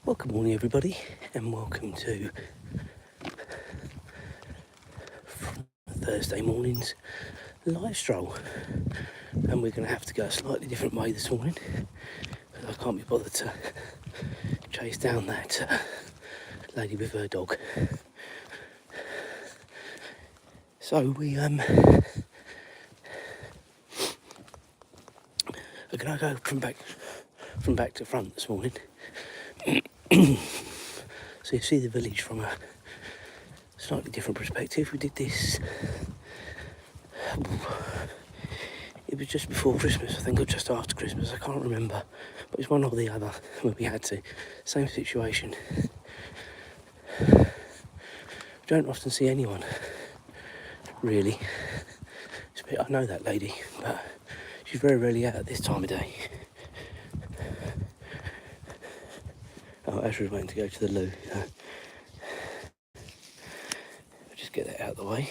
Well, good morning everybody, and welcome to Thursday morning's live stroll. And we're going to have to go a slightly different way this morning, because I can't be bothered to chase down that lady with her dog. So we are going to go from back to front this morning. So you see the village from a slightly different perspective. We did this, it was just before Christmas, I think, or just after Christmas, I can't remember, but it's one or the other when we had to. Same situation. We don't often see anyone, really. I know that lady, but she's very rarely out at this time of day. Oh, Azra's waiting to go to the loo. So I'll just get that out of the way.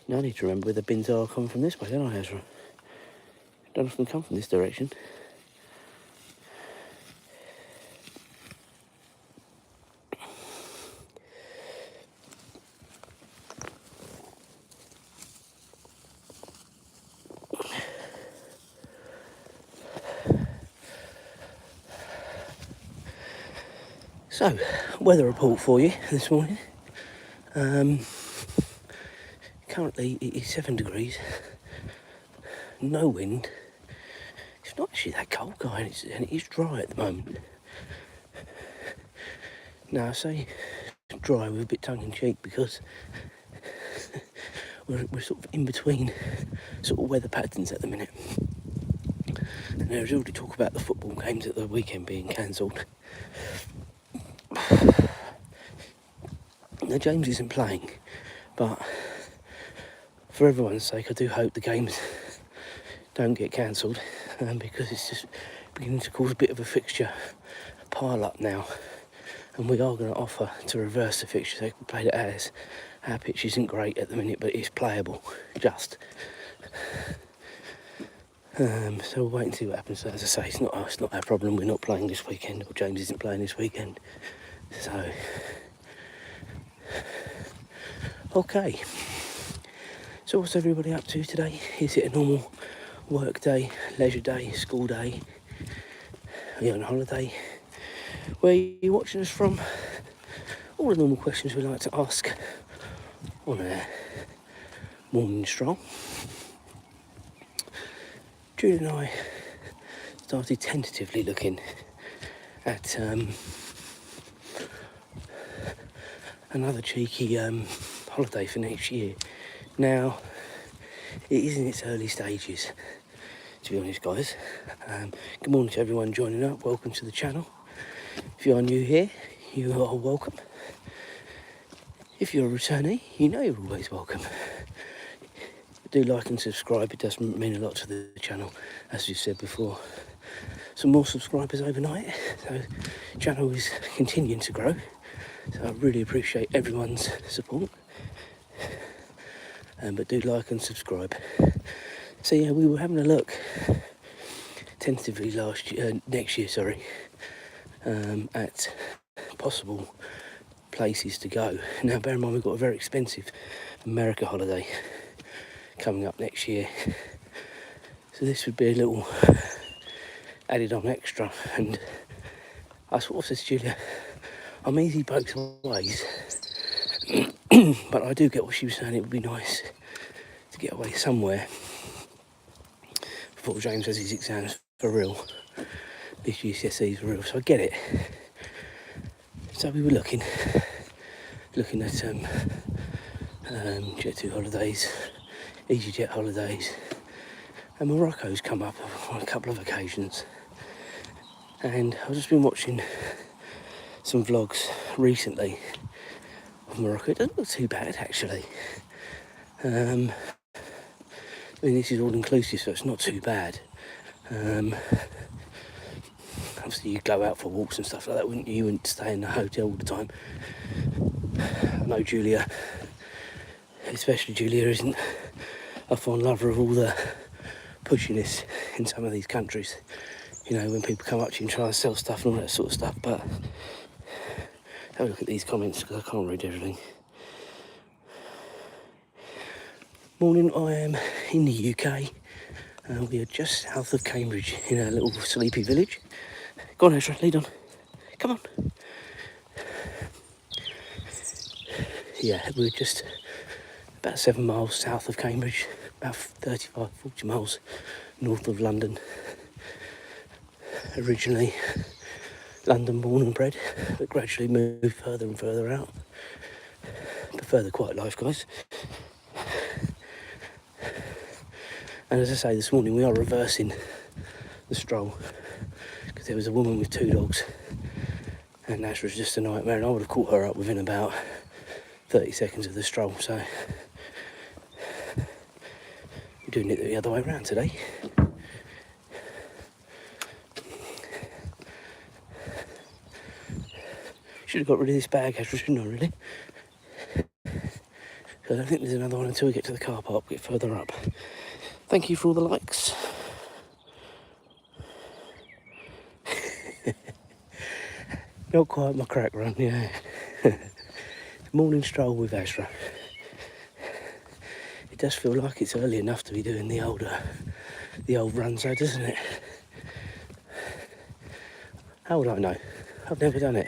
Now I need to remember where the bins are coming from this way, don't I, Azra? Don't often come from this direction. So, weather report for you this morning. Currently it is 7 degrees, no wind. It's not actually that cold, guys, and it is dry at the moment. Now I say dry with a bit tongue in cheek because we're sort of in between sort of weather patterns at the minute. And there's already talk about the football games at the weekend being cancelled. Now James isn't playing, but for everyone's sake I do hope the games don't get cancelled, because it's just beginning to cause a bit of a fixture pile up now, and we are going to offer to reverse the fixture so we can play it as our pitch isn't great at the minute, but it's playable just. So we'll wait and see what happens. So as I say, it's not our problem. We're not playing this weekend, or James isn't playing this weekend. So okay. So what's everybody up to today? Is it a normal work day, leisure day, school day? Are you on holiday? Where are you watching us from? All the normal questions we like to ask on a morning stroll. Jude and I started tentatively looking at another cheeky holiday for next year. Now, it is in its early stages, to be honest, guys. Good morning to everyone joining up. Welcome to the channel. If you are new here, you are welcome. If you're a returnee, you know you're always welcome. Do like and subscribe. It does mean a lot to the channel, as we've said before. Some more subscribers overnight, so the channel is continuing to grow. So I really appreciate everyone's support. But do like and subscribe. So yeah, we were having a look tentatively next year, at possible places to go. Now bear in mind we've got a very expensive America holiday coming up next year, so this would be a little added on extra. And I sort of said to Julia, I'm easy both ways, but I do get what she was saying. It would be nice to get away somewhere before James has his exams for real, his GCSEs for real, so I get it. So we were looking at Jet2 holidays, EasyJet holidays, and Morocco's come up on a couple of occasions. And I've just been watching some vlogs recently of Morocco. It doesn't look too bad, actually. I mean, this is all inclusive, so it's not too bad. Obviously you go out for walks and stuff like that, wouldn't you? You wouldn't stay in the hotel all the time. I know Julia, especially Julia, isn't a fond lover of all the pushing this in some of these countries. You know, when people come up to you and try and sell stuff and all that sort of stuff. But have a look at these comments because I can't read everything. Morning, I am in the UK. We are just south of Cambridge in a little sleepy village. Go on, Azra, lead on. Come on. Yeah, we're just about 7 miles south of Cambridge, about 35, 40 miles north of London. Originally London born and bred, but gradually moved further and further out. Prefer the quiet life, guys. And as I say, this morning we are reversing the stroll because there was a woman with 2 dogs and Azra's just a nightmare, and I would have caught her up within about 30 seconds of the stroll. So we're doing it the other way around today. Should have got rid of this bag, Azra, shouldn't I, really? I don't think there's another one until we get to the car park, get further up. Thank you for all the likes. Not quite my crack run, yeah. Morning stroll with Azra. It does feel like it's early enough to be doing the old runs though, doesn't it? How would I know? I've never done it.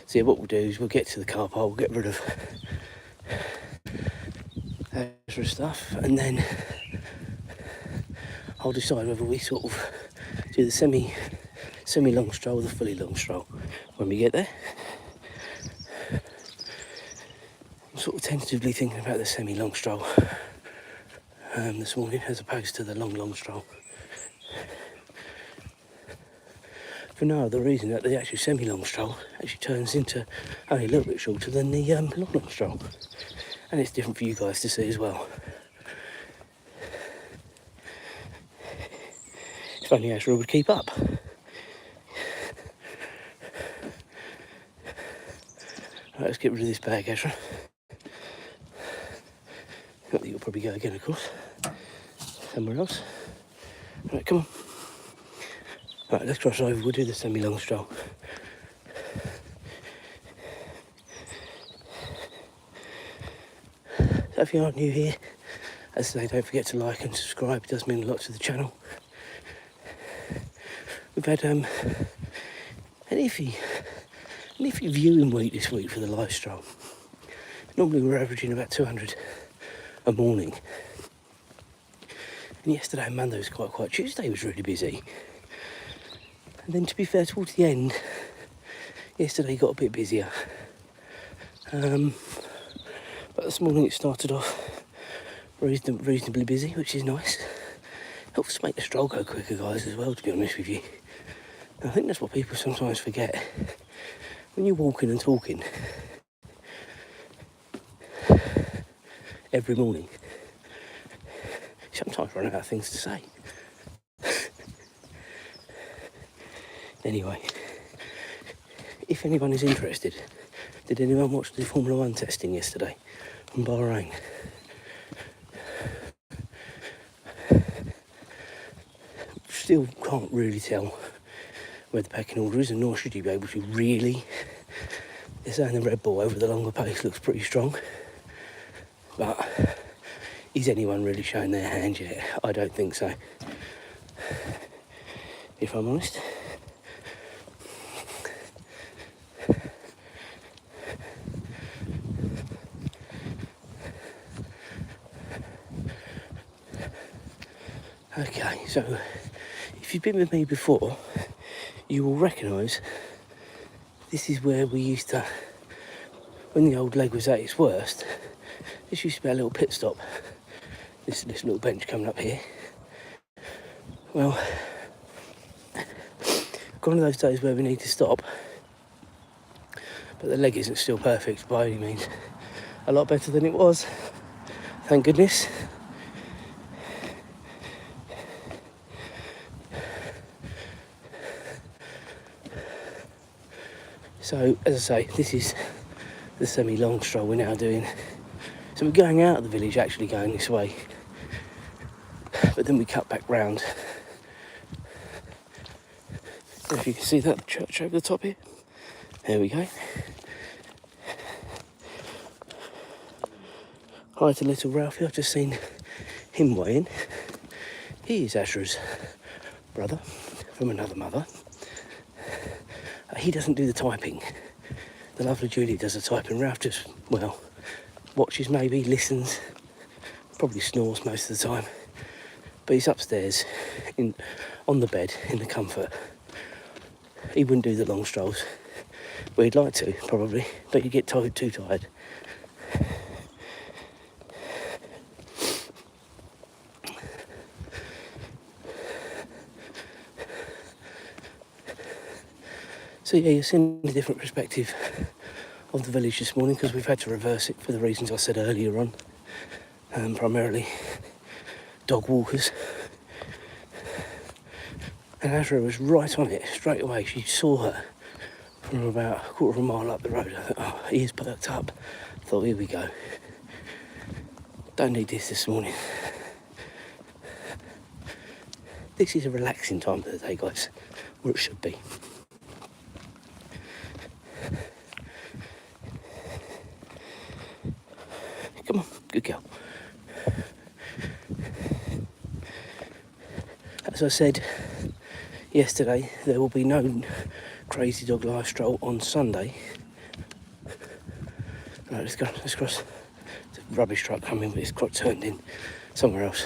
So yeah, what we'll do is we'll get to the car park, we'll get rid of extra stuff, and then I'll decide whether we sort of do the semi-long stroll or the fully long stroll when we get there. I'm sort of tentatively thinking about the semi-long stroll this morning as opposed to the long stroll. For no other reason that the actual semi-long stroll actually turns into only a little bit shorter than the long stroll. And it's different for you guys to see as well. If only Azra would keep up. Right, let's get rid of this bag, Azra. Not that you'll probably go again, of course. Somewhere else. Right, come on. Right, let's cross over, we'll do the semi-long stroll. So if you aren't new here, as I say, don't forget to like and subscribe, it does mean a lot to the channel. We've had an iffy viewing week this week for the live stroll. Normally we're averaging about 200 a morning. And yesterday and Monday was quite quiet. Tuesday was really busy. And then to be fair, towards the end, yesterday got a bit busier. But this morning it started off reasonably busy, which is nice. Helps to make the stroll go quicker, guys, as well, to be honest with you. And I think that's what people sometimes forget. When you're walking and talking every morning, you sometimes run out of things to say. Anyway, if anyone is interested, did anyone watch the Formula 1 testing yesterday from Bahrain? Still can't really tell where the pecking order is, and nor should you be able to really. They're saying the Red Bull over the longer pace looks pretty strong, but is anyone really showing their hand yet? I don't think so, if I'm honest. Okay, so if you've been with me before, you will recognise this is where we used to, when the old leg was at its worst, this used to be a little pit stop. This little bench coming up here. Well, one of those days where we need to stop, but the leg isn't still perfect by any means. A lot better than it was, thank goodness. So, as I say, this is the semi-long stroll we're now doing. So we're going out of the village, actually going this way, but then we cut back round. If you can see that church over the top here, there we go. Hi to little Ralphie, I've just seen him weigh in. He is Azra's brother from another mother. He doesn't do the typing. The lovely Julie does the typing. Ralph just, well, watches maybe, listens, probably snores most of the time. But he's upstairs on the bed in the comfort. He wouldn't do the long strolls. Well, he'd like to, probably, but you get too tired. So yeah, you're seeing a different perspective of the village this morning because we've had to reverse it for the reasons I said earlier on. Primarily dog walkers. And Azra was right on it straight away. She saw her from about a quarter of a mile up the road. I thought, oh, ears perked up. I thought, here we go. Don't need this morning. This is a relaxing time of the day, guys, or it should be. Come on, good girl. As I said yesterday, there will be no Crazy Dog Live Stroll on Sunday. Right, let's go, let's cross. There's a rubbish truck coming, but it's got turned in somewhere else.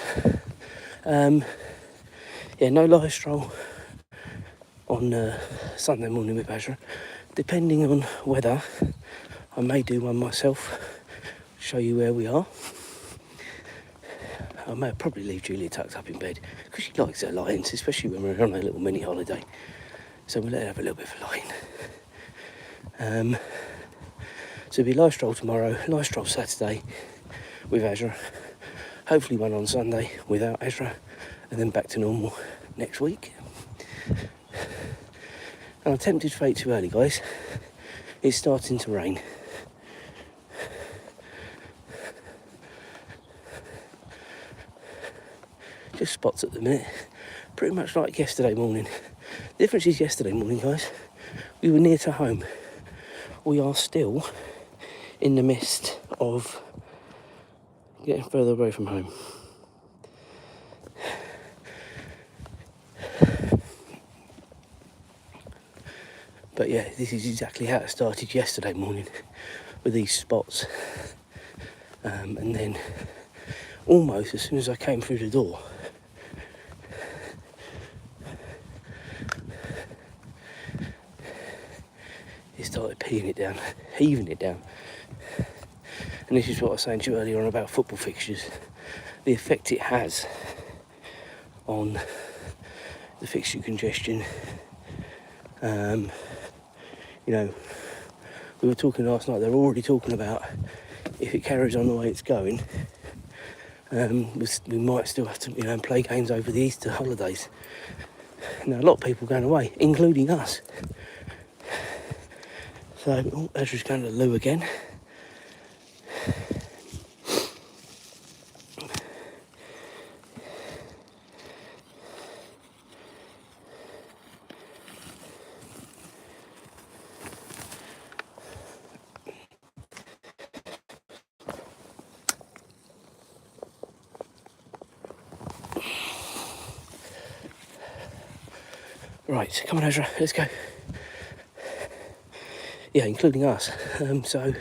Yeah, no live stroll on Sunday morning with Azra. Depending on weather, I may do one myself, show you where we are. I may probably leave Julia tucked up in bed because she likes her lions, especially when we're on a little mini holiday. So we'll let her have a little bit of a line. So it'll be live stroll tomorrow, live stroll Saturday with Azra. Hopefully one on Sunday without Azra, and then back to normal next week. And I tempted fate too early, guys. It's starting to rain. Just spots at the minute, pretty much like yesterday morning. The difference is yesterday morning, guys, we were near to home. We are still in the midst of getting further away from home. But yeah, this is exactly how it started yesterday morning with these spots. And then almost as soon as I came through the door, it started peeing it down, heaving it down. And this is what I was saying to you earlier on about football fixtures, the effect it has on the fixture congestion. You know, we were talking last night, they're already talking about if it carries on the way it's going, we might still have to, play games over the Easter holidays. Now, a lot of people going away, including us. So, Ezra's going to the loo again. Right, come on Azra, let's go. Yeah, including us. So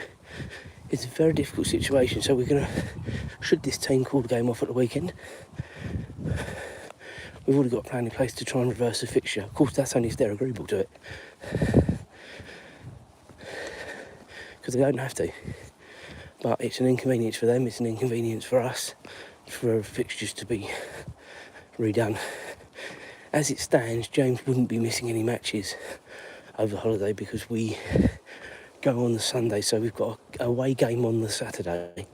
it's a very difficult situation. So we're going to, should this team call the game off at the weekend, we've already got a plan in place to try and reverse the fixture. Of course, that's only if they're agreeable to it. Because they don't have to. But it's an inconvenience for them, it's an inconvenience for us, for fixtures to be redone. As it stands, James wouldn't be missing any matches over the holiday because we go on the Sunday, so we've got a away game on the Saturday,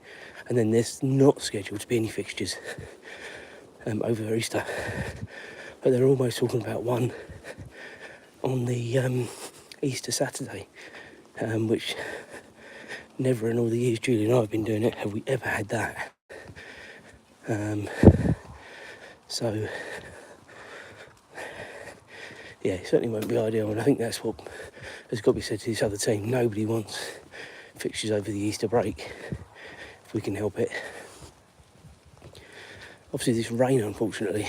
and then there's not scheduled to be any fixtures over Easter. But they're almost talking about one on the Easter Saturday. which never in all the years Julie and I have been doing it have we ever had that. So yeah, it certainly won't be ideal, and I think that's what has got to be said to this other team. Nobody wants fixtures over the Easter break if we can help it. Obviously this rain, unfortunately,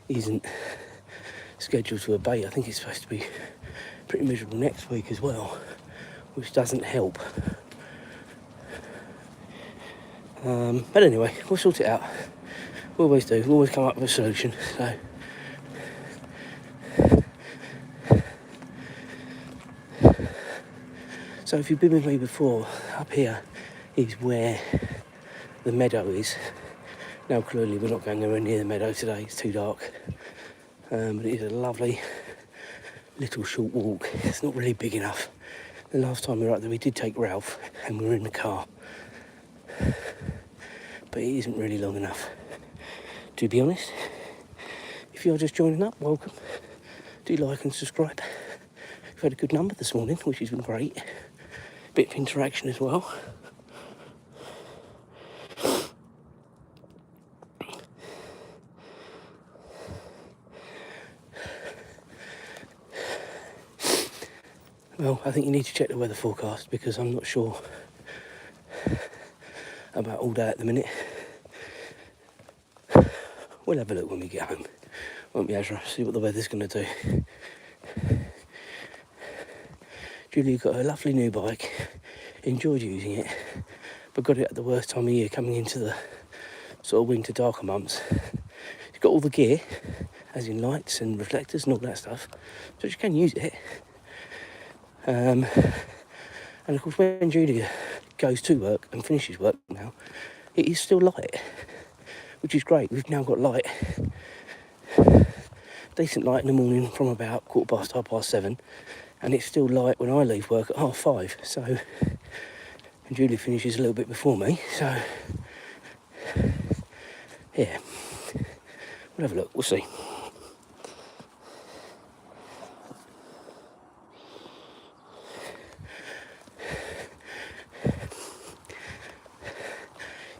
isn't scheduled to abate. I think it's supposed to be pretty miserable next week as well, which doesn't help. But anyway, we'll sort it out. We always do. We always come up with a solution. So if you've been with me before, up here is where the meadow is. Now clearly we're not going anywhere near the meadow today, it's too dark. But it is a lovely little short walk. It's not really big enough. The last time we were up there we did take Ralph and we were in the car. But it isn't really long enough. To be honest, if you're just joining up, welcome. Do like and subscribe. We've had a good number this morning, which has been great. Bit of interaction as well. Well, I think you need to check the weather forecast because I'm not sure about all day at the minute. We'll have a look when we get home, won't we, Azra? See what the weather's going to do. Julie got a lovely new bike, enjoyed using it, but got it at the worst time of year, coming into the sort of winter darker months. She's got all the gear, as in lights and reflectors and all that stuff, so she can use it. And of course when Julia goes to work and finishes work now, it is still light, which is great. We've now got light, decent light in the morning from about 7:15, and it's still light when I leave work at 5:30. So, and Julie finishes a little bit before me, so yeah, we'll have a look, we'll see.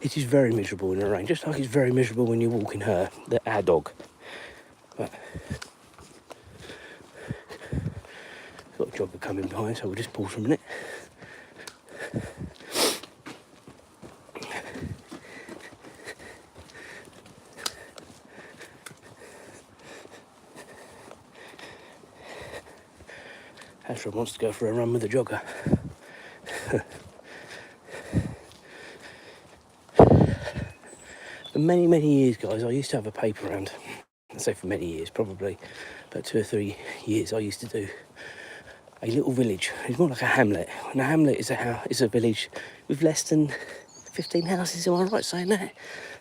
It is very miserable in the rain, just like it's very miserable when you're walking our dog. But got a jogger coming behind, so we'll just pause for a minute. Azra wants to go for a run with the jogger. For many, many years, guys, I used to have a paper round. I say for many years, probably about 2 or 3 years, I used to do a little village. It's more like a hamlet. And a hamlet is a village with less than 15 houses. Am I right saying that?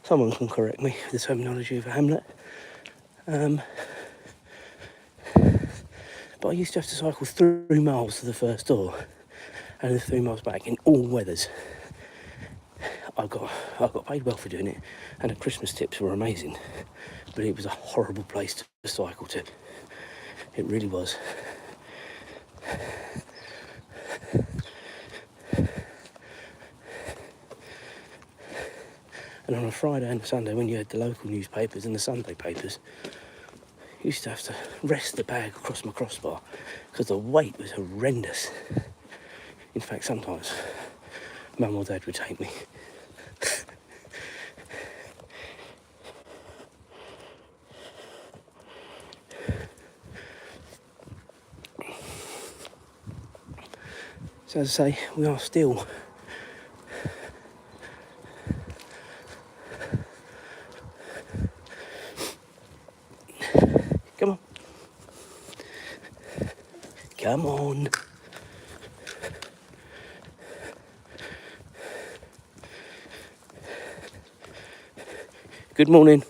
Someone can correct me with the terminology of a hamlet. But I used to have to cycle 3 miles to the first door and then 3 miles back in all weathers. I got paid well for doing it, and the Christmas tips were amazing, but it was a horrible place to cycle to. It really was. And on a Friday and a Sunday, when you had the local newspapers and the Sunday papers, I used to have to rest the bag across my crossbar because the weight was horrendous. In fact, sometimes Mum or Dad would take me. So as I say, we are still come on. Come on. Good morning.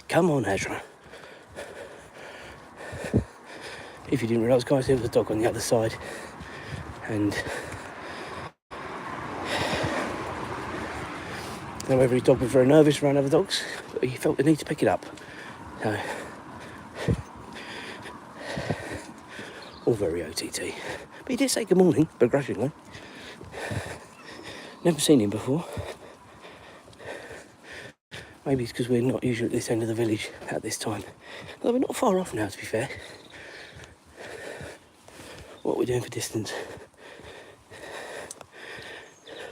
Come on, Azra. If you didn't realise, guys, there was a dog on the other side, and know whether his dog was very nervous around other dogs, but he felt the need to pick it up. So, all very OTT. But he did say good morning, begrudgingly. Never seen him before. Maybe it's because we're not usually at this end of the village at this time. Although we're not far off now, to be fair. What we're doing for distance.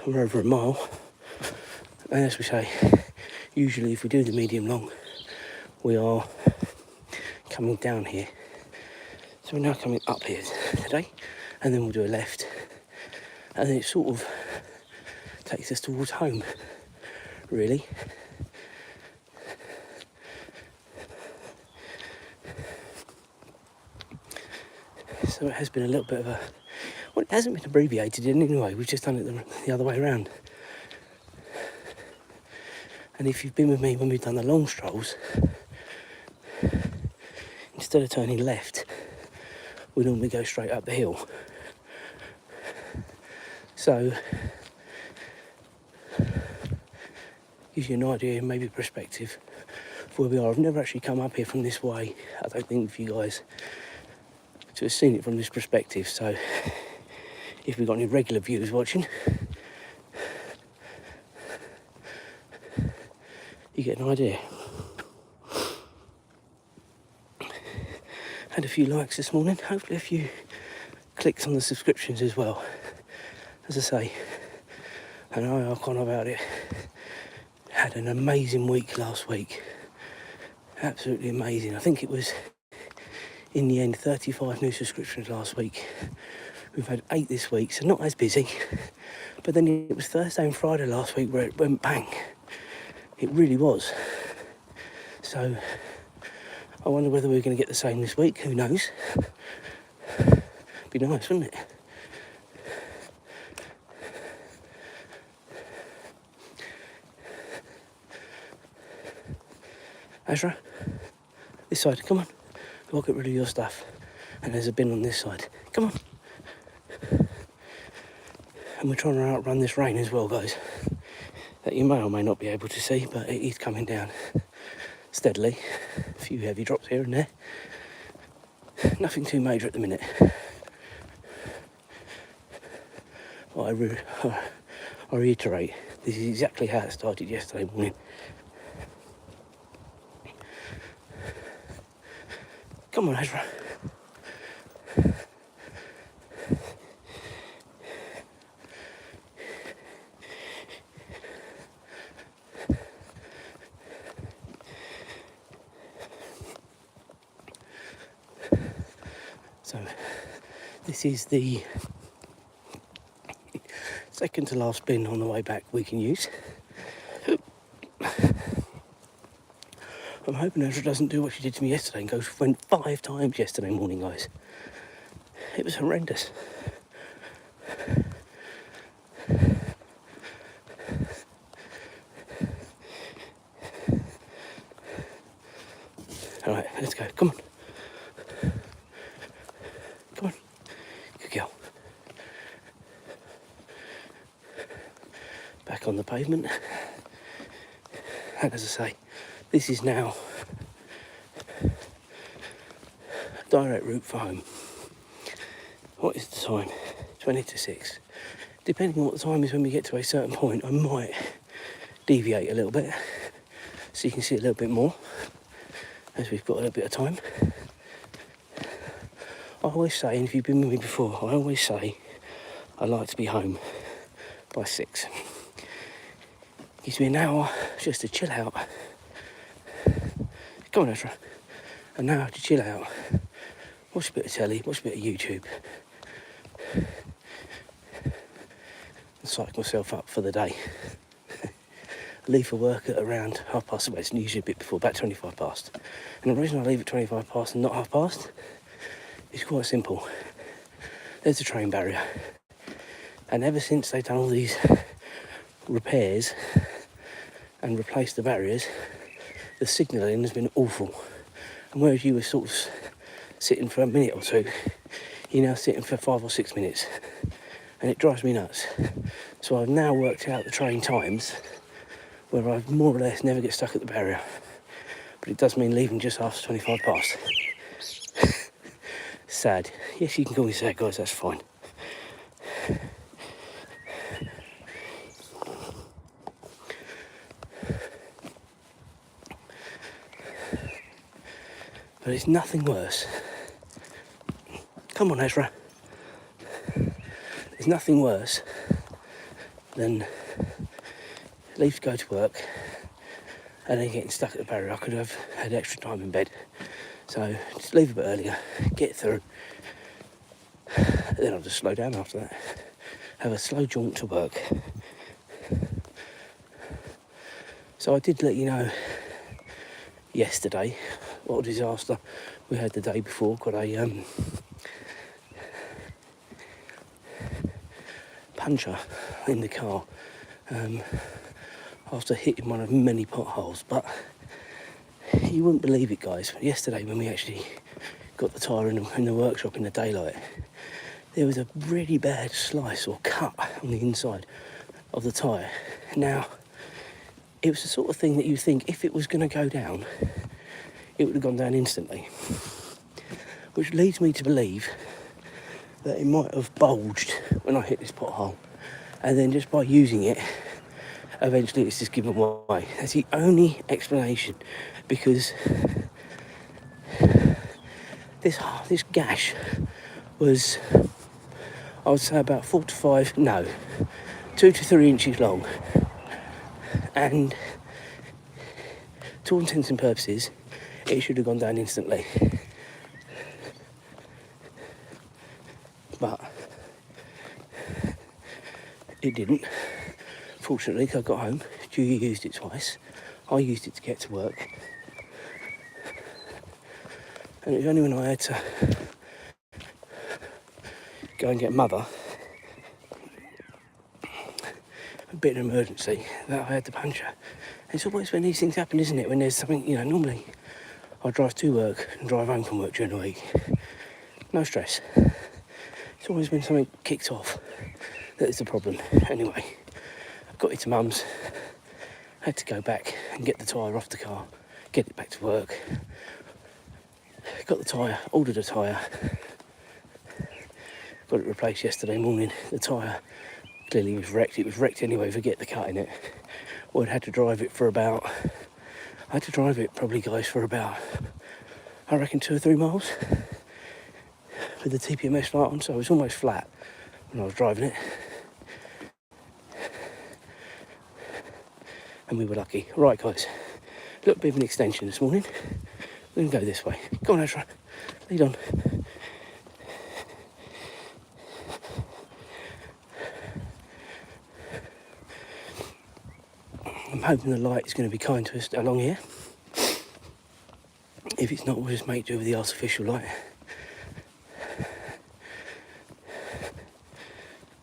We're over a mile. And as we say, usually if we do the medium long, we are coming down here. So we're now coming up here today, and then we'll do a left. And then it sort of takes us towards home, really. So it has been a little bit of a... Well, it hasn't been abbreviated in any way. We've just done it the other way around. And if you've been with me when we've done the long strolls, instead of turning left, we normally go straight up the hill. So, gives you an idea, maybe perspective, of where we are. I've never actually come up here from this way. I don't think for you guys to have seen it from this perspective. So, if we've got any regular viewers watching, you get an idea. Had a few likes this morning, hopefully a few clicks on the subscriptions as well. As I say, I know I've gone about it. Had an amazing week last week. Absolutely amazing. I think it was, in the end, 35 new subscriptions last week. We've had 8 this week, so not as busy. But then it was Thursday and Friday last week where it went bang. It really was. So, I wonder whether we're going to get the same this week. Who knows? Be nice, wouldn't it? Azra, this side, come on. We'll get rid of your stuff. And there's a bin on this side. Come on. And we're trying to outrun this rain as well, guys. That you may or may not be able to see, but it is coming down steadily. A few heavy drops here and there. Nothing too major at the minute. But I reiterate, this is exactly how it started yesterday morning. Come on, Azra. So, this is the second to last bin on the way back we can use. I'm hoping Azra doesn't do what she did to me yesterday and went 5 times yesterday morning, guys. It was horrendous. Alright, let's go. Come on. Come on. Good girl. Back on the pavement. And as I say, this is now a direct route for home. What is the time? 20 to 6. Depending on what the time is when we get to a certain point, I might deviate a little bit so you can see a little bit more as we've got a little bit of time. I always say, and if you've been with me before, I always say I like to be home by 6. Gives me an hour just to chill out. Come on, Azra. An hour to chill out. Watch a bit of telly, watch a bit of YouTube. And psych myself up for the day. I leave for work at around past, well, it's usually a bit before, about 25 past. And the reason I leave at 25 past and not half past is quite simple. There's a train barrier. And ever since they've done all these repairs and replaced the barriers, the signalling has been awful. And whereas you were sort of sitting for a minute or two, you're now sitting for 5 or 6 minutes. And it drives me nuts. So I've now worked out the train times where I more or less never get stuck at the barrier. But it does mean leaving just after 25 past. Sad. Yes, you can call me sad, guys, that's fine. But it's nothing worse. Come on, Azra. There's nothing worse than leave to go to work and then getting stuck at the barrier. I could have had extra time in bed. So just leave a bit earlier, get through, and then I'll just slow down after that. Have a slow jaunt to work. So I did let you know yesterday what a disaster we had the day before. Got a puncture in the car after hitting one of many potholes. But you wouldn't believe it, guys. Yesterday when we actually got the tyre in the workshop in the daylight, there was a really bad slice or cut on the inside of the tyre. Now, it was the sort of thing that you think if it was going to go down, it would have gone down instantly. Which leads me to believe that it might have bulged when I hit this pothole. And then just by using it, eventually it's just given way. That's the only explanation, because this gash was, I would say, about 2 to 3 inches long. And to all intents and purposes, it should have gone down instantly. But it didn't. Fortunately, I got home. Julia used it twice. I used it to get to work. And it was only when I had to go and get Mother, a bit of an emergency, that I had the puncture. And it's always when these things happen, isn't it? When there's something, normally I drive to work and drive home from work during the week. No stress. It's always when something kicks off that is the problem. Anyway, I got it to Mum's, had to go back and get the tyre off the car, get it back to work. Got the tyre, ordered a tyre, got it replaced yesterday morning. The tyre clearly was wrecked. It was wrecked anyway, forget the cut in it. Well, I had to drive it probably, guys, for about, I reckon, 2 or 3 miles with the TPMS light on, so it was almost flat when I was driving it. And we were lucky. Right, guys, a little bit of an extension this morning. We're going to go this way. Go on, Azra. Lead on. I'm hoping the light is going to be kind to us along here. If it's not, we'll just make do with the artificial light.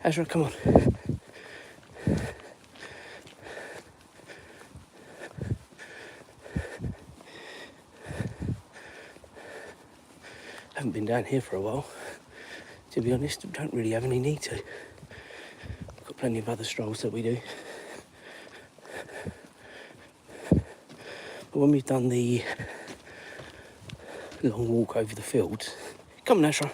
Azra, come on. Haven't been down here for a while. To be honest, don't really have any need to. We've got plenty of other strolls that we do. But when we've done the long walk over the fields, come on, Azra.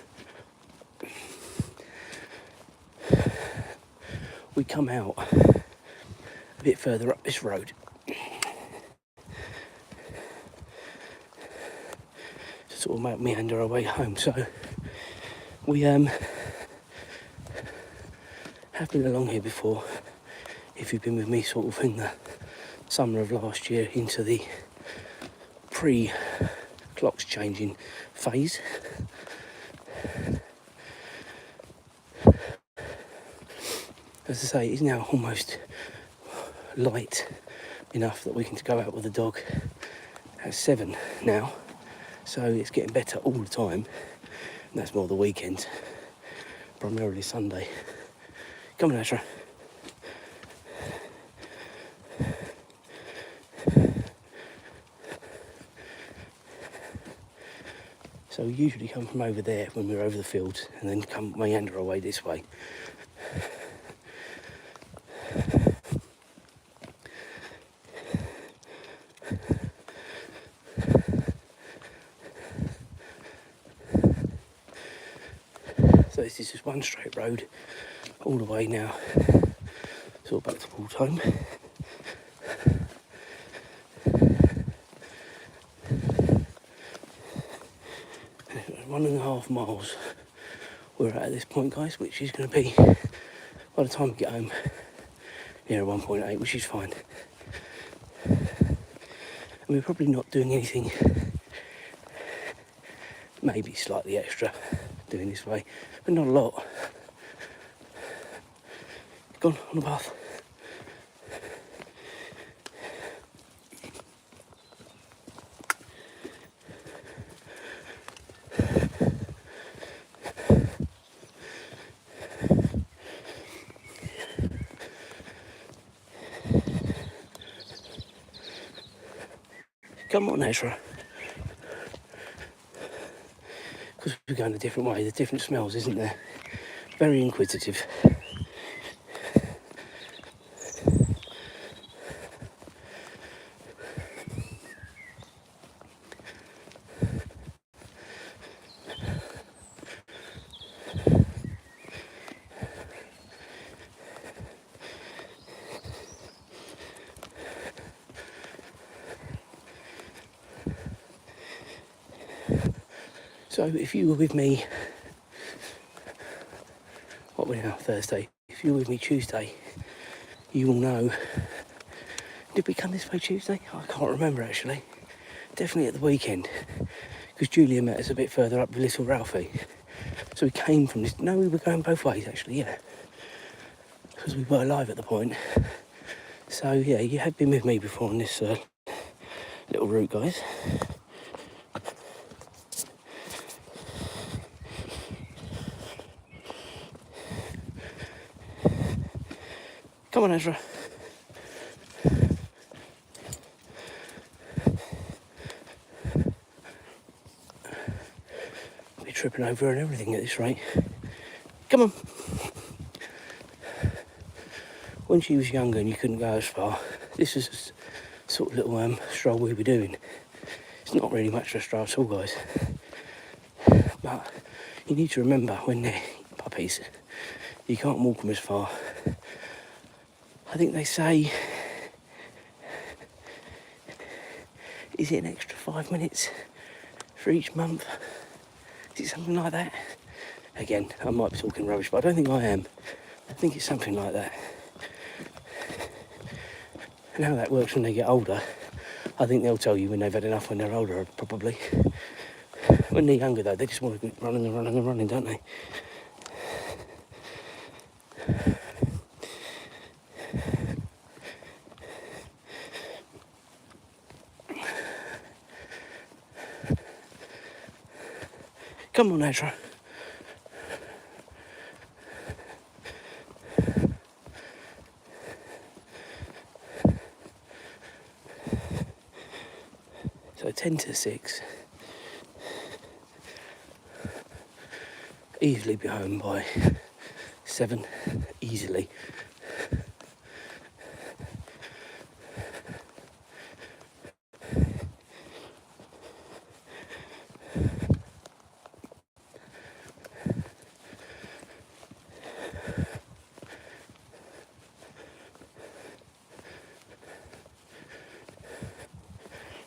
We come out a bit further up this road. To sort of meander our way home. So we have been along here before. If you've been with me sort of in the summer of last year into the pre-clocks changing phase. As I say, it's now almost light enough that we can go out with the dog at 7 now. So it's getting better all the time. And that's more the weekends, primarily Sunday. Come on, Azra. So we usually come from over there when we're over the fields and then come meander our way this way. So this is just one straight road all the way now, sort of back towards home. 1.5 miles we're at this point, guys, which is going to be, by the time we get home, near 1.8, which is fine. And we're probably not doing anything, maybe slightly extra doing this way, but not a lot. Gone on the path. Come on, Azra. Because we're going a different way, there's different smells, isn't there? Very inquisitive. So if you were with me, what we're now, Thursday, if you were with me Tuesday, you will know, did we come this way Tuesday? I can't remember actually. Definitely at the weekend, because Julia met us a bit further up with little Ralphie. So we came from this, no, we were going both ways actually, yeah. Because we were alive at the point. So yeah, you have been with me before on this little route, guys. Come on, Azra. We're tripping over and everything at this rate. Come on. When she was younger and you couldn't go as far, this was a sort of little stroll we were doing. It's not really much of a stroll at all, guys. But you need to remember when they're puppies, you can't walk them as far. I think they say, is it an extra 5 minutes for each month? Is it something like that? Again, I might be talking rubbish, but I don't think I am. I think it's something like that. And how that works when they get older, I think they'll tell you when they've had enough when they're older, probably. When they're younger, though, they just want to keep running and running and running, don't they? Come on, Azra. So 10 to 6. Easily be home by 7, easily.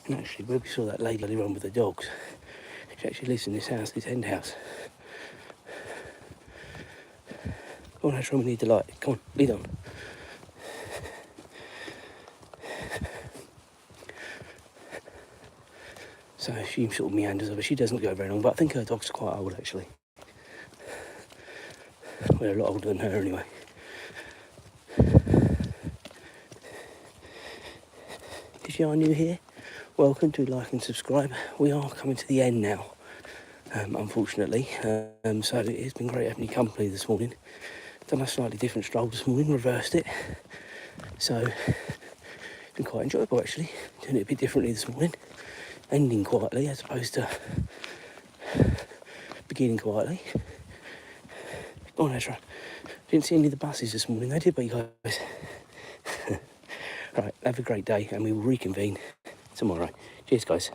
And actually, where we saw that lady run with the dogs, she actually lives in this house, this end house. Come on, Azra, we need the light. Come on, lead on. So she sort of meanders over. She doesn't go very long, but I think her dog's quite old, actually. We're a lot older than her, anyway. If you are new here, welcome, to like and subscribe. We are coming to the end now, unfortunately. So it's been great having you company this morning. Done a slightly different stroll this morning, reversed it. So it's been quite enjoyable, actually. Doing it a bit differently this morning. Ending quietly as opposed to beginning quietly. Go on, Azra. Didn't see any of the buses this morning, though, did we, guys? Right, have a great day, and we will reconvene tomorrow. Cheers, guys.